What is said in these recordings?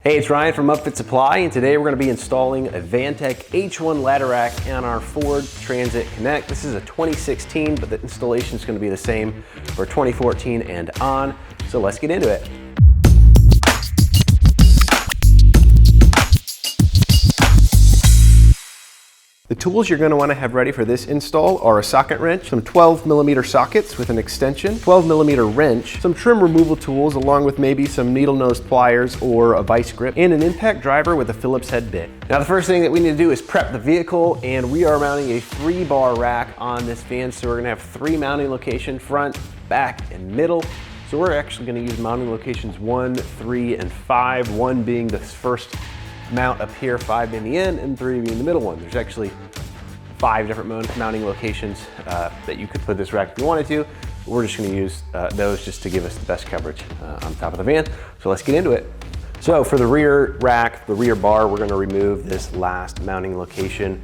Hey, it's Ryan from Upfit Supply, and today we're going to be installing a Vantech H1 ladder rack on our Ford Transit Connect. This is a 2016, but the installation is going to be the same for 2014 and on. So let's get into it. The tools you're going to want to have ready for this install are a socket wrench, some 12mm sockets with an extension, 12mm wrench, some trim removal tools along with maybe some needle nose pliers or a vice grip, and an impact driver with a Phillips head bit. Now the first thing that we need to do is prep the vehicle, and we are mounting a 3-bar rack on this van, so we're going to have 3 mounting locations, front, back, and middle. So we're actually going to use mounting locations 1, 3, and 5, 1 being the first mount up here, 5 being the end, and 3 being the middle one. There's actually 5 different mounting locations that you could put this rack if you wanted to. We're just going to use those just to give us the best coverage on top of the van. So let's get into it. So for the rear rack, the rear bar, we're going to remove this last mounting location,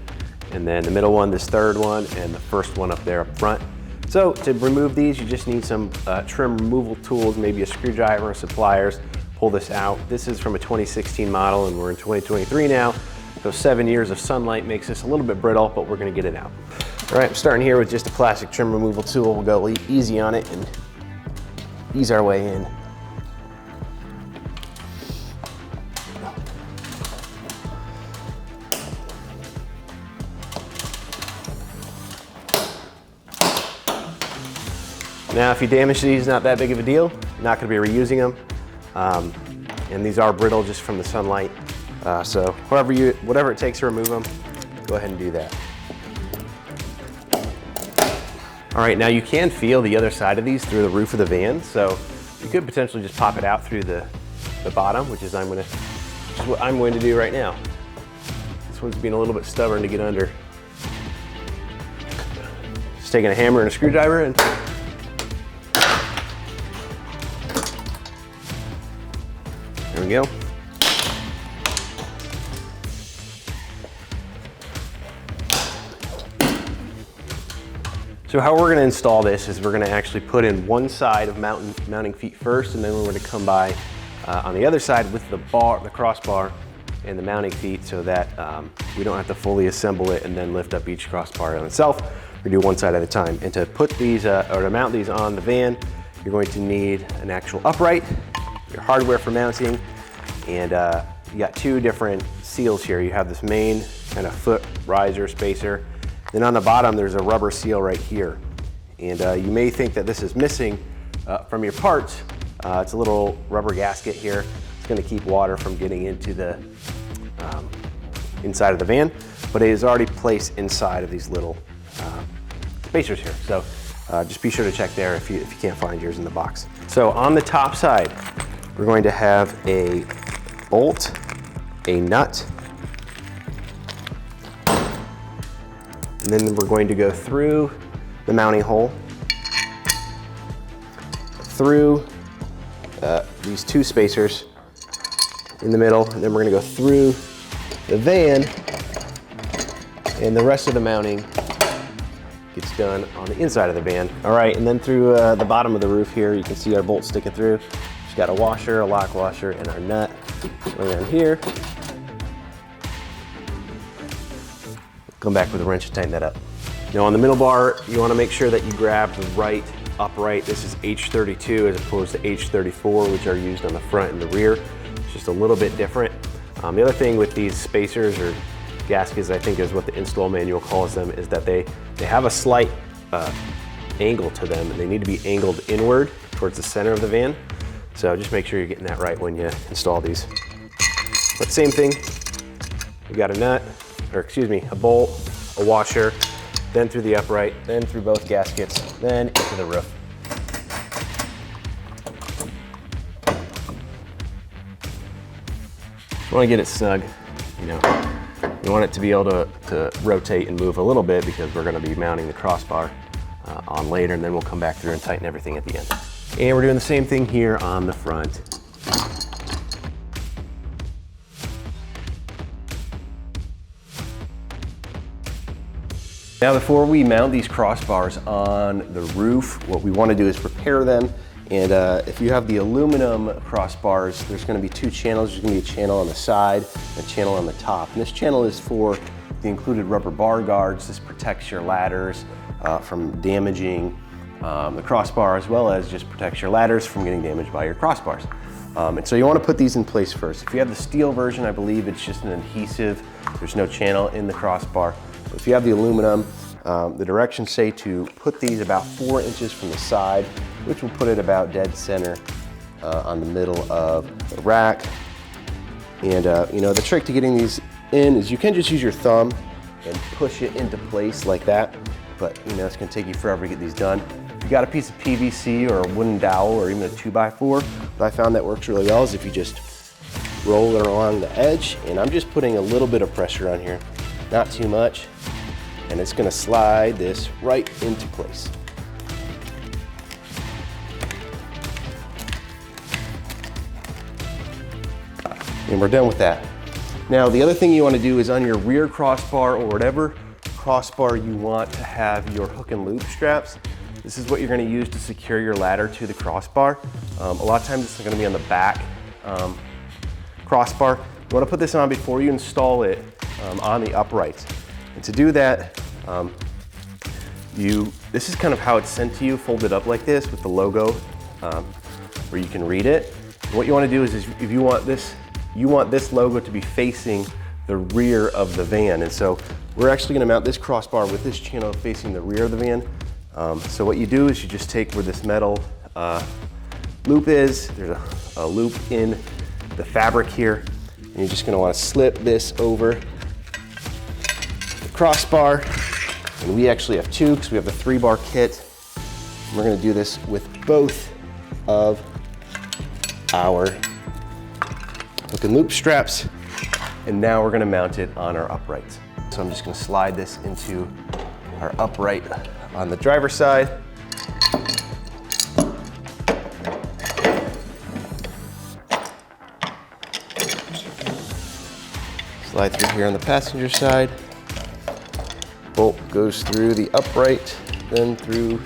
and then the middle one, this third one, and the first one up there up front. So to remove these, you just need some trim removal tools, maybe a screwdriver, some pliers. Pull this out. This is from a 2016 model, and we're in 2023 now. So 7 years of sunlight makes this a little bit brittle, but we're going to get it out. All right, I'm starting here with just a plastic trim removal tool. We'll go easy on it and ease our way in. Now, if you damage these, not that big of a deal. Not going to be reusing them. And these are brittle just from the sunlight. So whatever it takes to remove them, go ahead and do that. All right, now you can feel the other side of these through the roof of the van. So you could potentially just pop it out through the bottom, which is what I'm going to do right now. This one's being a little bit stubborn to get under. Just taking a hammer and a screwdriver and there we go. So how we're going to install this is we're going to actually put in one side of mounting feet first, and then we're going to come by on the other side with the crossbar and the mounting feet, so that we don't have to fully assemble it and then lift up each crossbar on itself. We do one side at a time. And to put these or to mount these on the van, you're going to need an actual upright, your hardware for mounting, and you got 2 different seals here. You have this main kind of foot riser spacer. Then on the bottom, there's a rubber seal right here. And you may think that this is missing from your parts. It's a little rubber gasket here. It's going to keep water from getting into the inside of the van, but it is already placed inside of these little spacers here. So just be sure to check there if you can't find yours in the box. So on the top side, we're going to have a bolt, a nut, and then we're going to go through the mounting hole, through these 2 spacers in the middle, and then we're going to go through the van, and the rest of the mounting gets done on the inside of the van. All right, and then through the bottom of the roof here, you can see our bolt sticking through. Just got a washer, a lock washer, and our nut going on here. Come back with a wrench to tighten that up. Now on the middle bar, you want to make sure that you grab the right upright. This is H32 as opposed to H34, which are used on the front and the rear. It's just a little bit different. The other thing with these spacers or gaskets, I think is what the install manual calls them, is that they have a slight angle to them, and they need to be angled inward towards the center of the van. So just make sure you're getting that right when you install these. But same thing, you got a nut, or excuse me, a bolt, a washer, then through the upright, then through both gaskets, then into the roof. You want to get it snug, you want it to be able to rotate and move a little bit, because we're going to be mounting the crossbar on later, and then we'll come back through and tighten everything at the end. And we're doing the same thing here on the front. Now before we mount these crossbars on the roof, what we want to do is prepare them And if you have the aluminum crossbars, there's going to be two channels. There's going to be a channel on the side, and a channel on the top. And this channel is for the included rubber bar guards. This protects your ladders from damaging the crossbar, as well as just protects your ladders from getting damaged by your crossbars. And so you want to put these in place first. If you have the steel version, I believe it's just an adhesive. There's no channel in the crossbar. But if you have the aluminum, the directions say to put these about 4 inches from the side, which will put it about dead center on the middle of the rack. And you know, the trick to getting these in is you can just use your thumb and push it into place like that. But you know, it's gonna take you forever to get these done. If you got a piece of PVC or a wooden dowel or even a 2x4, what I found that works really well is if you just roll it along the edge, and I'm just putting a little bit of pressure on here, not too much, and it's gonna slide this right into place. And we're done with that. Now, the other thing you want to do is on your rear crossbar or whatever crossbar you want to have your hook and loop straps. This is what you're going to use to secure your ladder to the crossbar. A lot of times this is going to be on the back crossbar. You want to put this on before you install it on the uprights. And to do that, this is kind of how it's sent to you, folded up like this with the logo where you can read it. What you want to do is if you want this logo to be facing the rear of the van. And so we're actually going to mount this crossbar with this channel facing the rear of the van. So what you do is you just take where this metal loop is, there's a loop in the fabric here, and you're just going to want to slip this over the crossbar. And we actually have two because we have the 3-bar kit. And we're going to do this with both of our hook and loop straps, and now we're going to mount it on our uprights. So I'm just going to slide this into our upright on the driver's side. Slide through here on the passenger side. Bolt goes through the upright, then through,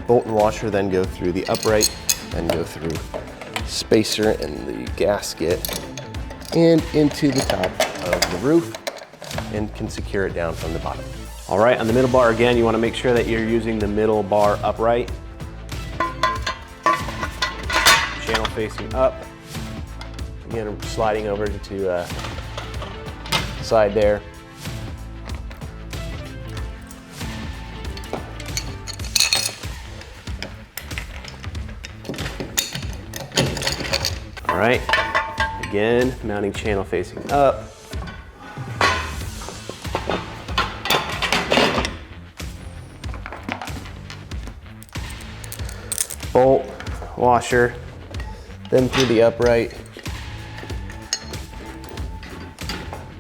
bolt and washer, then go through the upright, then go through spacer and the gasket and into the top of the roof, and can secure it down from the bottom. All right, on the middle bar again, you want to make sure that you're using the middle bar upright. Channel facing up. Again, I'm sliding over to side there. All right, again, mounting channel facing up. Bolt, washer, then through the upright,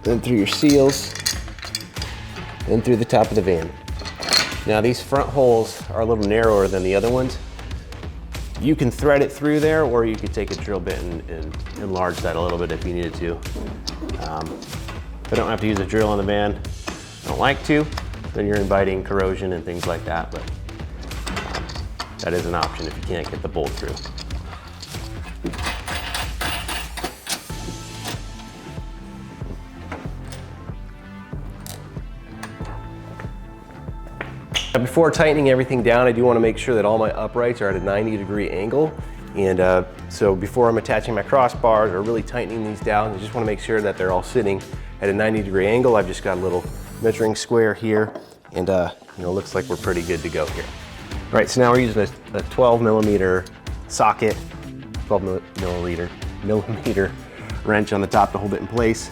then through your seals, then through the top of the van. Now these front holes are a little narrower than the other ones. You can thread it through there, or you could take a drill bit and enlarge that a little bit if you needed to. If I don't have to use a drill on the van, I don't like to, then you're inviting corrosion and things like that, but that is an option if you can't get the bolt through. Before tightening everything down, I do want to make sure that all my uprights are at a 90-degree angle. And so before I'm attaching my crossbars or really tightening these down, I just want to make sure that they're all sitting at a 90-degree angle. I've just got a little measuring square here, and you know, looks like we're pretty good to go here. All right, so now we're using a 12mm socket, 12mm wrench on the top to hold it in place.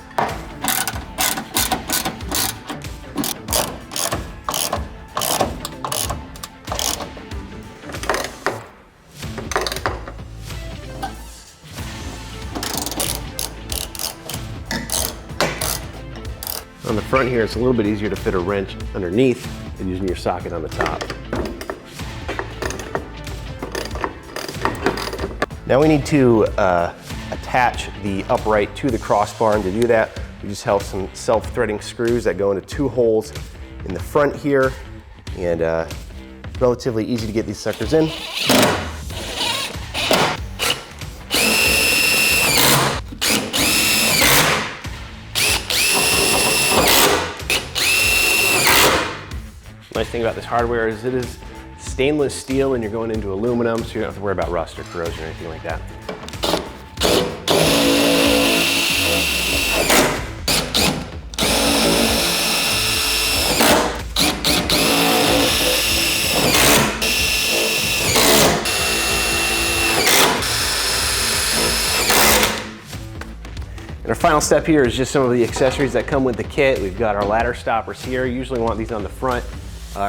On the front here, it's a little bit easier to fit a wrench underneath than using your socket on the top. Now we need to attach the upright to the crossbar, and to do that, we just have some self-threading screws that go into 2 holes in the front here, and Relatively easy to get these suckers in. Nice thing about this hardware is it is stainless steel and you're going into aluminum, so you don't have to worry about rust or corrosion or anything like that. And our final step here is just some of the accessories that come with the kit. We've got our ladder stoppers here. You usually want these on the front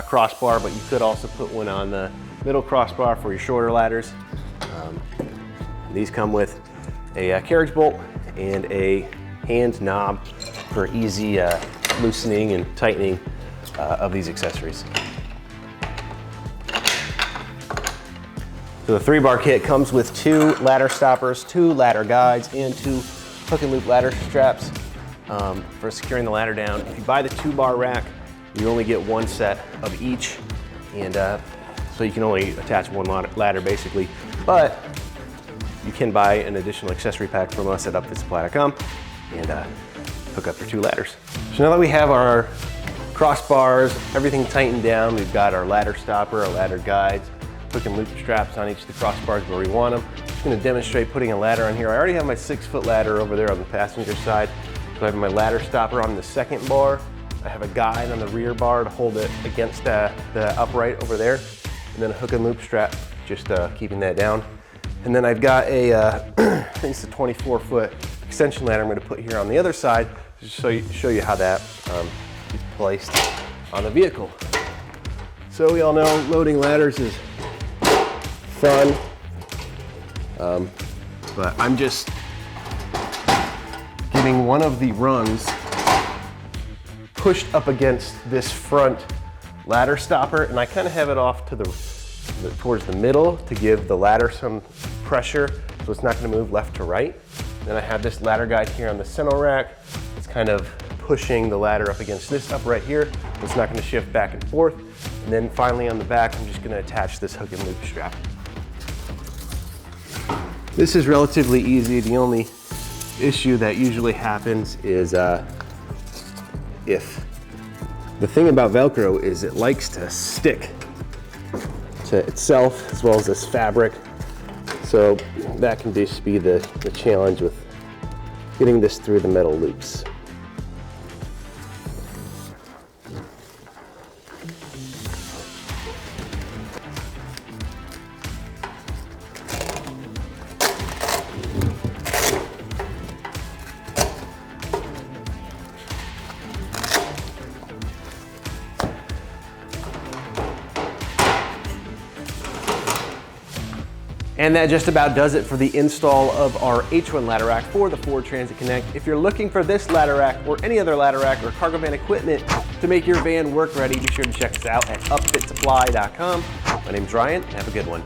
crossbar, but you could also put one on the middle crossbar for your shorter ladders. These come with a carriage bolt and a hand knob for easy loosening and tightening of these accessories. So the 3-bar kit comes with 2 ladder stoppers, 2 ladder guides, and 2 hook and loop ladder straps for securing the ladder down. If you buy the 2-bar rack, you only get 1 set of each, and so you can only attach 1 ladder basically, but you can buy an additional accessory pack from us at upfitsupply.com and hook up your 2 ladders. So now that we have our crossbars, everything tightened down, we've got our ladder stopper, our ladder guides, hook and loop straps on each of the crossbars where we want them. I'm just going to demonstrate putting a ladder on here. I already have my 6-foot ladder over there on the passenger side. So I have my ladder stopper on the 2nd bar. I have a guide on the rear bar to hold it against the upright over there. And then a hook and loop strap, just keeping that down. And then I've got a, I think it's a 24-foot extension ladder I'm going to put here on the other side, just to show you how that is placed on the vehicle. So we all know loading ladders is fun, but I'm just getting one of the rungs pushed up against this front ladder stopper, and I kind of have it off to towards the middle to give the ladder some pressure so it's not going to move left to right. Then I have this ladder guide here on the center rack. It's kind of pushing the ladder up against this upright here. It's not going to shift back and forth. And then finally on the back, I'm just going to attach this hook and loop strap. This is relatively easy. The only issue that usually happens is if the thing about Velcro is it likes to stick to itself as well as this fabric. So that can just be the challenge with getting this through the metal loops. And that just about does it for the install of our H1 ladder rack for the Ford Transit Connect. If you're looking for this ladder rack or any other ladder rack or cargo van equipment to make your van work ready, be sure to check us out at upfitsupply.com. My name's Ryan, have a good one.